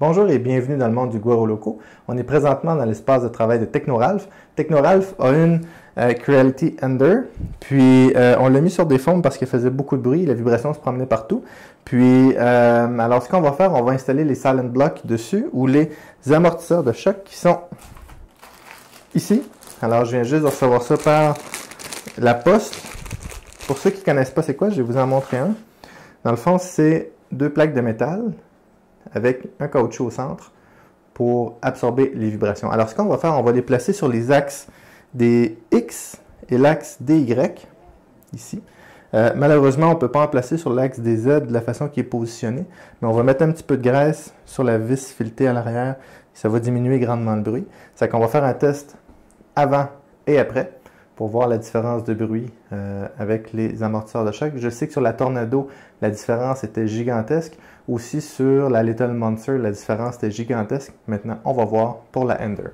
Bonjour et bienvenue dans le monde du Guaro Loco. On est présentement dans l'espace de travail de Technoralph. Technoralph a une Creality Ender, puis on l'a mis sur des formes parce qu'il faisait beaucoup de bruit, la vibration se promenait partout. Puis, alors ce qu'on va faire, on va installer les Silent Blocks dessus ou les amortisseurs de choc qui sont ici. Alors je viens juste de recevoir ça par la poste. Pour ceux qui ne connaissent pas c'est quoi, je vais vous en montrer un. Dans le fond, c'est deux plaques de métal avec un caoutchouc au centre pour absorber les vibrations. Alors, ce qu'on va faire, on va les placer sur les axes des X et l'axe des Y, ici. Malheureusement, on ne peut pas en placer sur l'axe des Z de la façon qui est positionnée, mais on va mettre un petit peu de graisse sur la vis filetée à l'arrière. Ça va diminuer grandement le bruit. C'est qu'on va faire un test avant et après pour voir la différence de bruit avec les amortisseurs de choc. Je sais que sur la Tornado, la différence était gigantesque. Aussi sur la Little Monster, la différence était gigantesque. Maintenant, on va voir pour la Ender.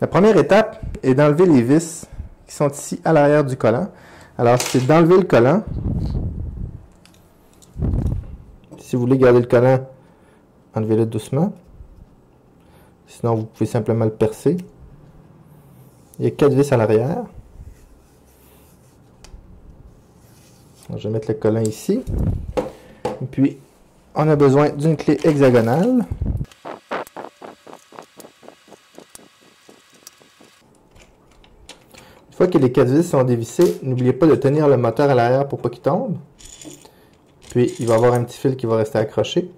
La première étape est d'enlever les vis qui sont ici à l'arrière du collant. Alors, c'est d'enlever le collant. Si vous voulez garder le collant, enlevez-le doucement. Sinon, vous pouvez simplement le percer. Il y a 4 vis à l'arrière. Je vais mettre le collant ici. Et puis, on a besoin d'une clé hexagonale. Une fois que les 4 vis sont dévissées, n'oubliez pas de tenir le moteur à l'arrière pour pas qu'il tombe. Puis, il va y avoir un petit fil qui va rester accroché.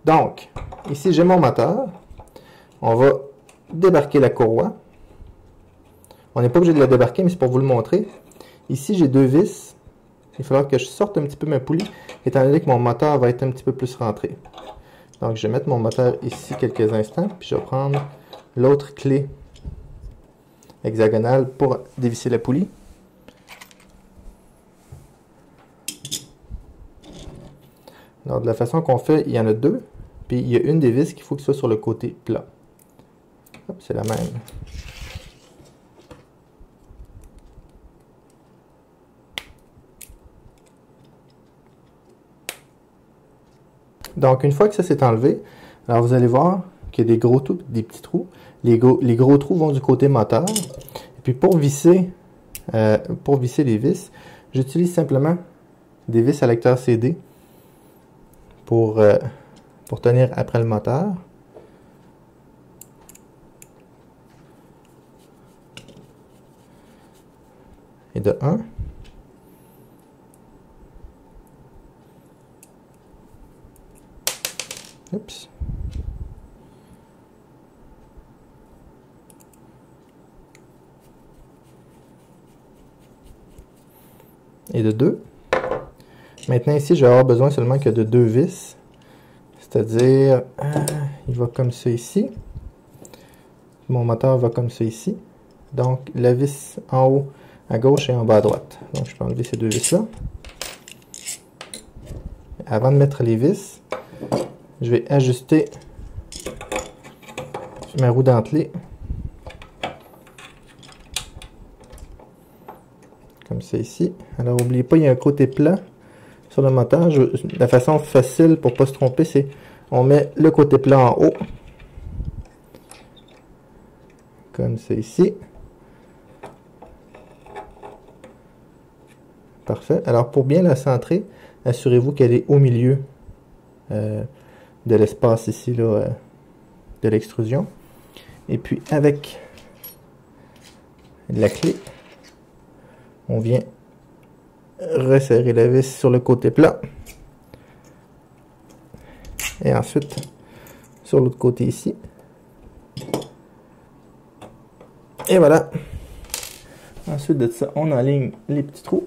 Donc, ici, j'ai mon moteur. On va débarquer la courroie. On n'est pas obligé de la débarquer, mais c'est pour vous le montrer. Ici, j'ai 2 vis. Il va falloir que je sorte un petit peu ma poulie, étant donné que mon moteur va être un petit peu plus rentré. Donc, je vais mettre mon moteur ici quelques instants, puis je vais prendre l'autre clé hexagonale pour dévisser la poulie. Alors, de la façon qu'on fait, il y en a 2. Puis, il y a une des vis qu'il faut que ce soit sur le côté plat. C'est la même. Donc, une fois que ça s'est enlevé, alors vous allez voir qu'il y a des gros trous, des petits trous. Les gros trous vont du côté moteur. Et puis, pour visser les vis, j'utilise simplement des vis à lecteur CD pour tenir après le moteur. Et de 1. Oups. Et de 2. Maintenant ici, je vais avoir besoin seulement que de 2 vis. C'est-à-dire, il va comme ça ici. Mon moteur va comme ça ici. Donc, la vis en haut à gauche et en bas à droite. Donc, je peux enlever ces 2 vis-là. Avant de mettre les vis, je vais ajuster ma roue dentelée. Comme ça ici. Alors, n'oubliez pas, il y a un côté plat sur le moteur. La façon facile pour ne pas se tromper, c'est on met le côté plat en haut. Comme ça ici. Parfait. Alors, pour bien la centrer, assurez-vous qu'elle est au milieu de l'espace ici, là, de l'extrusion. Et puis, avec la clé, on vient resserrer la vis sur le côté plat. Et ensuite, sur l'autre côté ici. Et voilà. Ensuite de ça, on enligne les petits trous.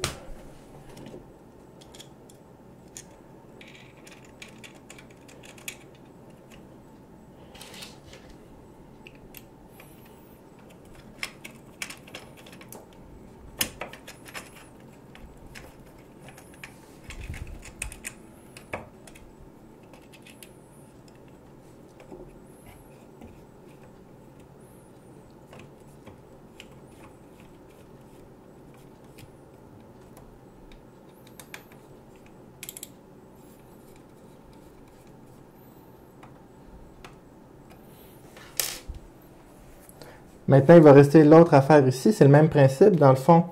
Maintenant, il va rester l'autre affaire ici. C'est le même principe. Dans le fond,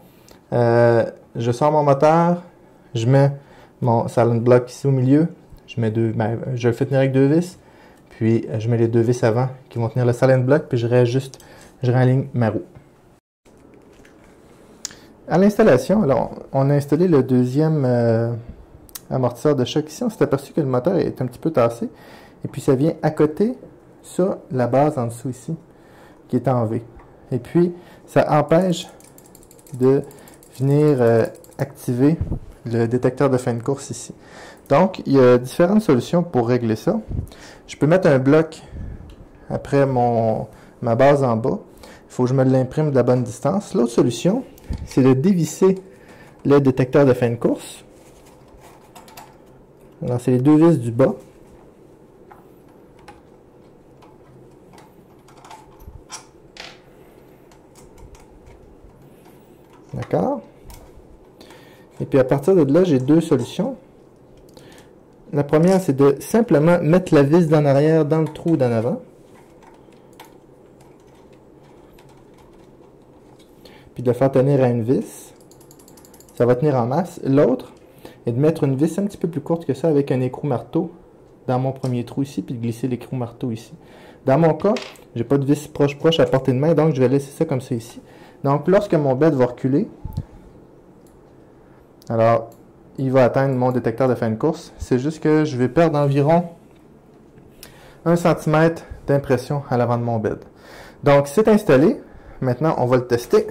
je sors mon moteur, je mets mon silent block ici au milieu. Je le fais tenir avec 2 vis. Puis, je mets les 2 vis avant qui vont tenir le silent block. Puis, je réaligne ma roue. À l'installation, alors, on a installé le deuxième amortisseur de choc ici. On s'est aperçu que le moteur est un petit peu tassé. Et puis, ça vient à côté sur la base en dessous ici, qui est en V. Et puis, ça empêche de venir activer le détecteur de fin de course ici. Donc, il y a différentes solutions pour régler ça. Je peux mettre un bloc après ma base en bas. Il faut que je me l'imprime de la bonne distance. L'autre solution, c'est de dévisser le détecteur de fin de course. Alors, c'est les 2 vis du bas. D'accord? Et puis à partir de là, j'ai 2 solutions. La première, c'est de simplement mettre la vis d'en arrière dans le trou d'en avant. Puis de le faire tenir à une vis. Ça va tenir en masse. L'autre est de mettre une vis un petit peu plus courte que ça avec un écrou marteau dans mon premier trou ici, puis de glisser l'écrou marteau ici. Dans mon cas, j'ai pas de vis proche à portée de main, donc je vais laisser ça comme ça ici. Donc lorsque mon bed va reculer, alors il va atteindre mon détecteur de fin de course. C'est juste que je vais perdre environ 1 cm d'impression à l'avant de mon bed. Donc c'est installé. Maintenant, on va le tester.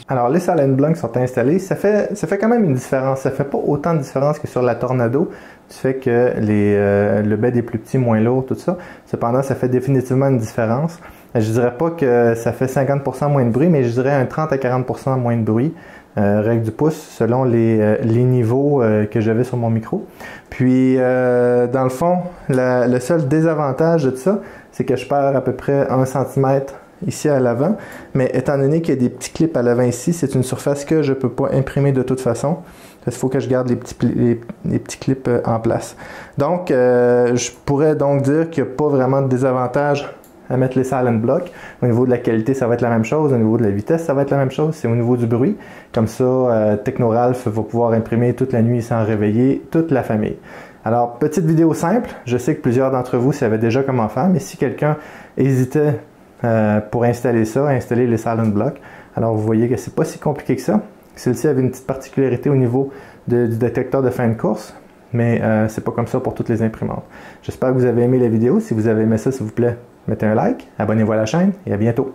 Alors, les silent blocks sont installés. Ça fait quand même une différence. Ça fait pas autant de différence que sur la Tornado, du fait que le bed est plus petit, moins lourd, tout ça. Cependant, ça fait définitivement une différence. Je dirais pas que ça fait 50% moins de bruit, mais je dirais un 30 à 40% moins de bruit. Règle du pouce, selon les niveaux que j'avais sur mon micro. Puis, dans le fond, le seul désavantage de ça, c'est que je perds à peu près 1 cm ici à l'avant, mais étant donné qu'il y a des petits clips à l'avant ici, c'est une surface que je ne peux pas imprimer de toute façon. Il faut que je garde les petits clips en place. Donc, je pourrais donc dire qu'il n'y a pas vraiment de désavantage à mettre les silent blocks. Au niveau de la qualité, ça va être la même chose. Au niveau de la vitesse, ça va être la même chose. C'est au niveau du bruit. Comme ça, Technoralph va pouvoir imprimer toute la nuit sans réveiller toute la famille. Alors, petite vidéo simple. Je sais que plusieurs d'entre vous savaient déjà comment faire, mais si quelqu'un hésitait pour installer les silent blocks. Alors vous voyez que c'est pas si compliqué que ça. Celle-ci avait une petite particularité au niveau du détecteur de fin de course, mais c'est pas comme ça pour toutes les imprimantes. J'espère que vous avez aimé la vidéo. Si vous avez aimé ça, s'il vous plaît, mettez un like, abonnez-vous à la chaîne et à bientôt.